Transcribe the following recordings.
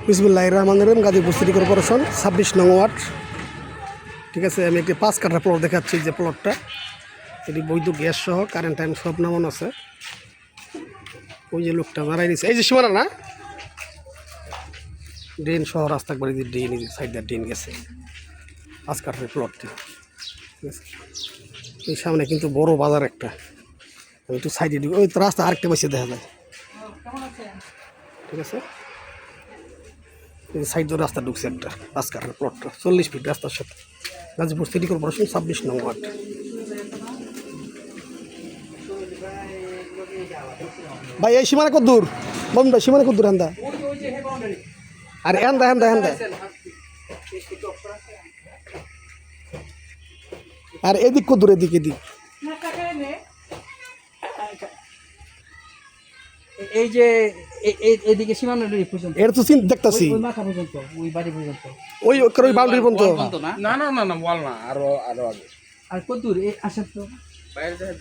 বিসমিল্লাহির রহমানির রহিম। Gazipur city corporation 26 নং ওয়ার্ড। ঠিক আছে, আমি একটি 5 কাঠা প্লট দেখাচ্ছি। যে প্লটটা এটি বৈধ গ্যাস সহ কারেন্ট টাইম সব নামান আছে। ওই যে লোকটা দাঁড়াই নিচ্ছে, এই যে সীমানা না, ড্রেন সহ রাস্তা করে যে ড্রেন, এই সাইড দিয়ে ড্রেন গেছে 5 কাঠার প্লটটি। ঠিক আছে, এই সামনে কিন্তু বড় বাজার একটা। আমি একটু সাইডে দিব, ওই তো রাস্তা আরেকটা বেশি দেখা যায়। ঠিক আছে, সাইড ধরে রাস্তা ঢুকছে একটা 5 কাঠার প্লটটা, 40 ফিট রাস্তার সাথে। গাজীপুর সিটি কর্পোরেশন 26 নং ওয়ার্ড। ভাই এই সীমানা কত দূর? বলুন ভাই, সীমানা কত দূর? হেন্দা আর হেন্দা হেন্দা হেন্দা আর এদিক কত দূর? এদিক এদিক এই যে এইদিকে সীমানা পর্যন্ত, এটা তো দেখতাছি ওই মাথা পর্যন্ত, ওই বাড়ি পর্যন্ত, ওই বাউন্ডারি পর্যন্ত। না না না না, বল না, আরো আরো আগে। আর কত দূর? এই আসেন তো বাইরে যায়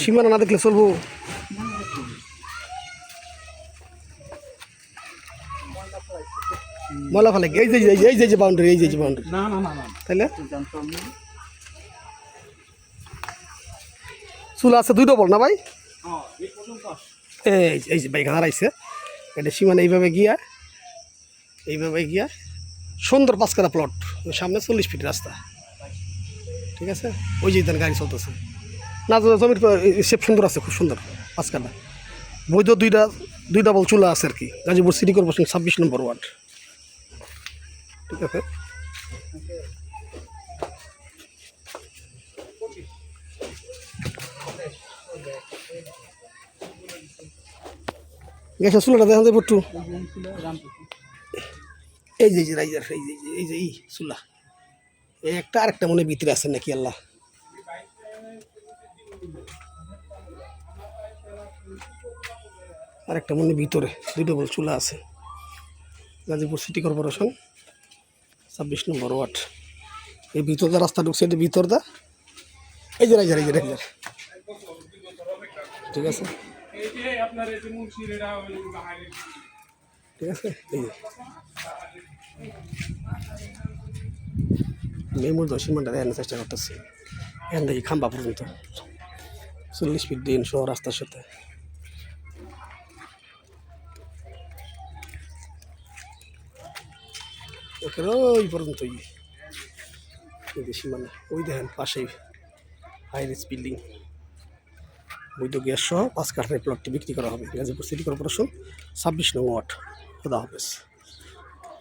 সীমানা না দেখলে চলবো। ময়লা ফেলে এই যে এই যে বাউন্ডারি, এই যে বাউন্ডারি। না না না না, তাইলে জানতো আমি। চুল আছে 2 ডবল না ভাই? হ্যাঁ, এই পর্যন্ত এই যে বাইক হারাইছে। এটা সীমানা এইভাবে গিয়া সুন্দর 5 কাঠা প্লট, সামনে 40 ফিট রাস্তা। ঠিক আছে, ওই যে গাড়ি চলতেছে না, জমির শেপ সুন্দর আছে, খুব সুন্দর 5 কাঠা। বৈধ 2 ডাবল চুলা আছে আর কি। গাজীপুর সিটি কর্পোরেশন 26 নম্বর ওয়ার্ড। ঠিক আছে, গ্যাসের চুলাটা দেখা যায় একটু। এই যে রাইজার, এই যে চুলা, এই একটা আরেকটা মনে ভিতরে আছে নাকি আল্লাহ। আরেকটা মনে ভিতরে 2 ডবল চুলা আছে। গাজীপুর সিটি কর্পোরেশন 26 নম্বর ওয়ার্ড। এই ভিতরদা রাস্তা ঢুকছে, এটা ভিতরদা। এই যে রাইজার, ঠিক আছে, ঠিক আছে। এই যে মেমুর 10 মিনিট দেখানোর চেষ্টা করতেছি। এখান থেকে খাম্বা পর্যন্ত 40 ফিট ড্রেন সহ রাস্তার সাথে। ওই পর্যন্ত সীমানা, ওই দেখেন পাশেই হাইরিস বিল্ডিং। বৈধ গ্যাস সহ 5 কাঠার প্লটটি বিক্রি করা হবে। গাজীপুর সিটি কর্পোরেশন 26 নং ওয়ার্ড। খুদা হাফেজ।